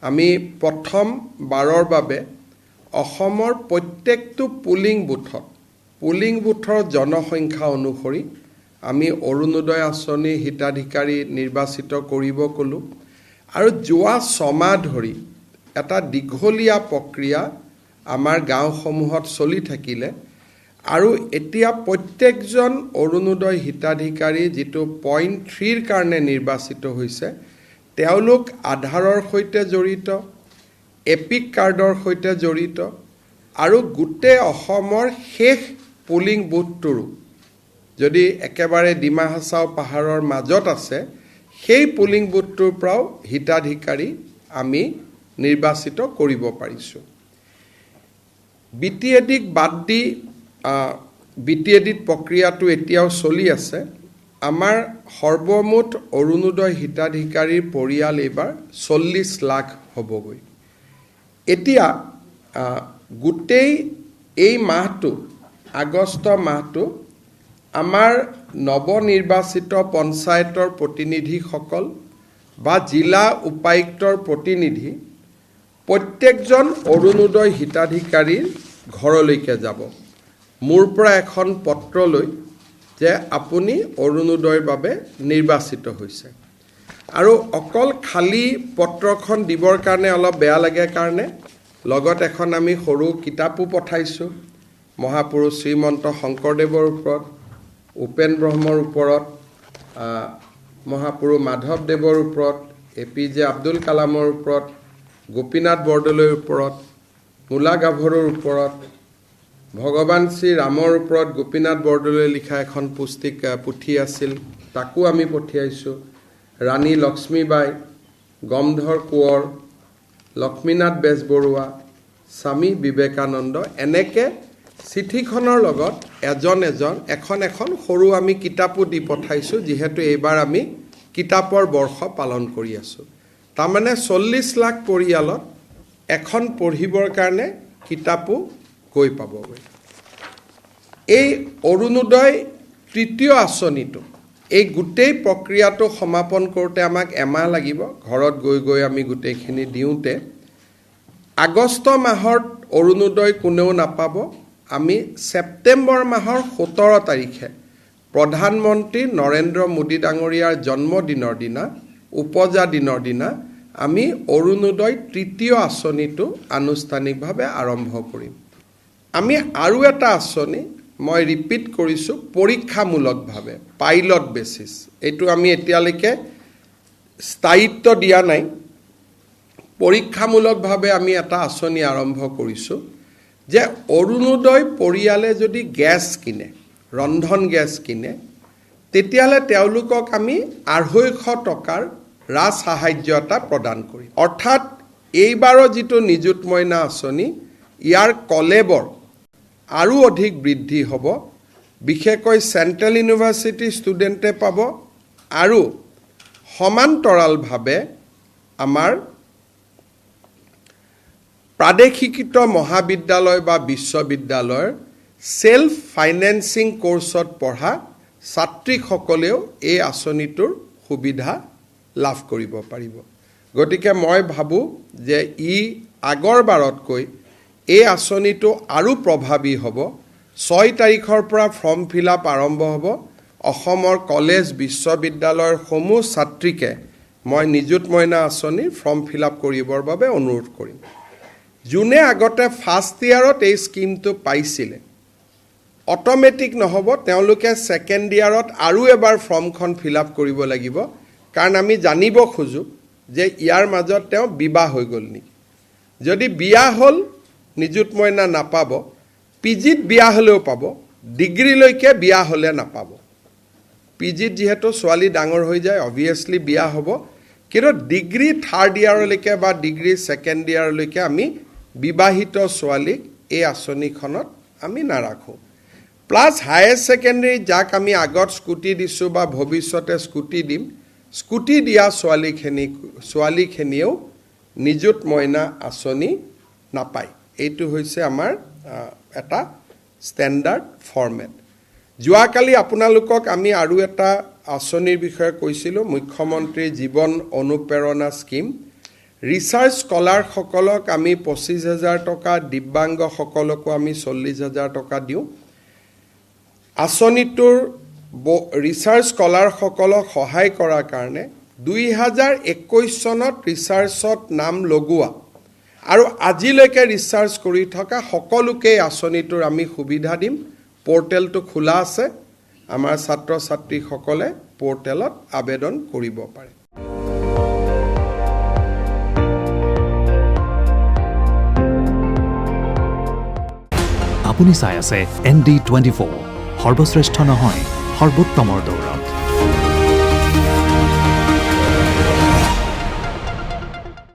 আমি প্ৰথম বাৰৰ বাবে অসমৰ প্ৰত্যেকটো পুলিং বুথৰ জনসংখ্যা অনুসৰি আমি অৰুণোদয় আঁচনি হিতাধিকাৰী নিৰ্বাচিত কৰিব ক'লোঁ আৰু যোৱা 6 মাহ ধৰি এটা দীঘলীয়া প্ৰক্ৰিয়া আমাৰ গাঁওসমূহত চলি থাকিলে আৰু এতিয়া প্ৰত্যেকজন অৰুণোদয় হিতাধিকাৰী যিটো পইণ্ট 3ৰ কাৰণে নিৰ্বাচিত হৈছে তেওঁলোক আধাৰৰ সৈতে জড়িত এপিক কাৰ্ডৰ সৈতে জড়িত আৰু গোটেই অসমৰ শেষ পুলিং বুথটোৰো যদি একেবাৰে ডিমা হাছাও পাহাৰৰ মাজত আছে সেই পুলিং বুথটোৰ পৰাও হিতাধিকাৰী আমি নিৰ্বাচিত কৰিব পাৰিছোঁ বিটিএডিক বাদ দি বিটিএডিত প্ৰক্ৰিয়াটো এতিয়াও চলি আছে আমাৰ সৰ্বমুঠ অৰুণোদয় হিতাধিকাৰীৰ পৰিয়াল এইবাৰ 40 লাখ হ'বগৈ এতিয়া গোটেই এই মাহটো আগষ্ট মাহটো আমাৰ নৱনিৰ্বাচিত পঞ্চায়তৰ প্ৰতিনিধিসকল বা জিলা উপায়ুক্তৰ প্ৰতিনিধি প্ৰত্যেকজন অৰুণোদয় হিতাধিকাৰীৰ ঘৰলৈকে যাব মোৰ পৰা এখন পত্ৰ লৈ যে আপুনি অৰুণোদয়ৰ বাবে নিৰ্বাচিত হৈছে আৰু অকল খালী পত্ৰখন দিবৰ কাৰণে অলপ বেয়া লাগে কাৰণে লগত এখন আমি সৰু কিতাপো পঠাইছোঁ মহাপুৰুষ শ্ৰীমন্ত শংকৰদেৱৰ ওপৰত উপেন ব্ৰহ্মৰ ওপৰত মহাপুৰুষ মাধৱদেৱৰ ওপৰত APJ আব্দুল কালামৰ ওপৰত গোপীনাথ বৰদলৈৰ ওপৰত মূলা গাভৰুৰ ওপৰত ভগৱান শ্ৰী ৰামৰ ওপৰত গোপীনাথ বৰদলৈ লিখা এখন পুথি আছিল তাকো আমি পঠিয়াইছোঁ ৰাণী লক্ষ্মীবাই গমধৰ কোঁৱৰ লক্ষ্মীনাথ বেজবৰুৱা স্বামী বিবেকানন্দ এনেকৈ চিঠিখনৰ লগত এজন এখন সৰু আমি কিতাপো দি পঠাইছোঁ যিহেতু এইবাৰ আমি কিতাপৰ বৰ্ষ পালন কৰি আছোঁ তাৰমানে 40 লাখ পৰিয়ালত এখন পঢ়িবৰ কাৰণে কিতাপো গৈ পাবগৈ এই অৰুণোদয় তৃতীয় আঁচনিটো এই গোটেই প্ৰক্ৰিয়াটো সমাপন কৰোঁতে আমাক এমাহ লাগিব ঘৰত গৈ আমি গোটেইখিনি দিওঁতে আগষ্ট মাহত অৰুণোদয় কোনেও নাপাব আমি ছেপ্টেম্বৰ মাহৰ 17 তাৰিখে প্ৰধানমন্ত্ৰী নৰেন্দ্ৰ মোদী ডাঙৰীয়াৰ জন্মদিনৰ দিনা উপজা দিনৰ দিনা আমি অৰুণোদয় তৃতীয় আঁচনিটো আনুষ্ঠানিকভাৱে আৰম্ভ কৰিম আমি আৰু এটা আঁচনি মই ৰিপিট কৰিছোঁ পৰীক্ষামূলকভাৱে পাইলট বেচিছ এইটো আমি এতিয়ালৈকে স্থায়িত্ব দিয়া নাই পৰীক্ষামূলকভাৱে আমি এটা আঁচনি আৰম্ভ কৰিছোঁ যে অৰুণোদয় পৰিয়ালে যদি গেছ কিনে ৰন্ধন গেছ কিনে তেতিয়াহ'লে তেওঁলোকক আমি 250 টকাৰ ৰাজ সাহায্য এটা প্ৰদান কৰিম অৰ্থাৎ এইবাৰৰ যিটো নিযুত মইনা আঁচনি ইয়াৰ কলেবৰ আৰু অধিক বৃদ্ধি হ'ব বিশেষকৈ চেণ্ট্ৰেল ইউনিভাৰ্চিটি ষ্টুডেণ্টে পাব আৰু সমান্তৰালভাৱে আমাৰ প্ৰাদেশিকৃত মহাবিদ্যালয় বা বিশ্ববিদ্যালয়ৰ সেল্ফ ফাইনেন্সিং কোৰ্ছত পঢ়া ছাত্ৰীসকলেও এই আঁচনিটোৰ সুবিধা লাভ কৰিব পাৰিব গতিকে মই ভাবোঁ যে ই আগৰ বাৰতকৈ এই আঁচনিটো আৰু প্ৰভাৱী হ'ব 6 তাৰিখৰ পৰা ফৰ্ম ফিল আপ আৰম্ভ হ'ব অসমৰ কলেজ বিশ্ববিদ্যালয়ৰ সমূহ ছাত্ৰীকে মই নিযুত মইনা আঁচনিৰ ফৰ্ম ফিল আপ কৰিবৰ বাবে অনুৰোধ কৰিম যোনে আগতে ফাৰ্ষ্ট ইয়াৰত এই স্কিমটো পাইছিলে অটোমেটিক নহ'ব তেওঁলোকে ছেকেণ্ড ইয়াৰত আৰু এবাৰ ফৰ্মখন ফিল আপ কৰিব লাগিব কাৰণ আমি জানিব খোজোঁ যে ইয়াৰ মাজত তেওঁ বিবাহ হৈ গ'ল নেকি যদি বিয়া হ'ল নিযুত মইনা নাপাব পিজিত বিয়া হ'লেও পাব ডিগ্ৰীলৈকে বিয়া হ'লে নাপাব পিজিত যিহেতু ছোৱালী ডাঙৰ হৈ যায় অবভিয়াছলি বিয়া হ'ব কিন্তু ডিগ্ৰী 3rd ইয়াৰলৈকে বা ডিগ্ৰী 2nd ইয়াৰলৈকে আমি বিবাহিত ছোৱালীক এই আঁচনিখনত আমি নাৰাখোঁ প্লাছ হায়াৰ ছেকেণ্ডেৰী যাক আমি আগত স্কুটি দিছোঁ বা ভৱিষ্যতে স্কুটি দিম স্কুটি দিয়া ছোৱালীখিনিয়েও নিযুত মইনা আঁচনি নাপায় এইটো হৈছে আমাৰ এটা ষ্টেণ্ডাৰ্ড ফৰ্মেট যোৱাকালি আপোনালোকক আমি আৰু এটা আঁচনিৰ বিষয়ে কৈছিলোঁ মুখ্যমন্ত্ৰী জীৱন অনুপ্ৰেৰণা স্কিম ৰিচাৰ্চ স্কলাৰসকলক আমি 25,000 টকা, দিব্যাংগসকলকো আমি 40,000 টকা দিওঁ। আঁচনিটোৰ ৰিচাৰ্চ স্কলাৰসকলক সহায় কৰাৰ কাৰণে 2021 চনত ৰিচাৰ্চত নাম লগোৱা আৰু আজিলৈকে ৰিচাৰ্চ কৰি থকা সকলোকে আঁচনিটোৰ আমি সুবিধা দিম। পৰ্টেলটো খোলা আছে, আমাৰ ছাত্ৰ ছাত্ৰীসকলে পৰ্টেলত আবেদন কৰিব পাৰে। আপুনি চাই আছে ND24, সৰ্বশ্ৰেষ্ঠ নহয় সৰ্বোত্তমৰ দৌৰা।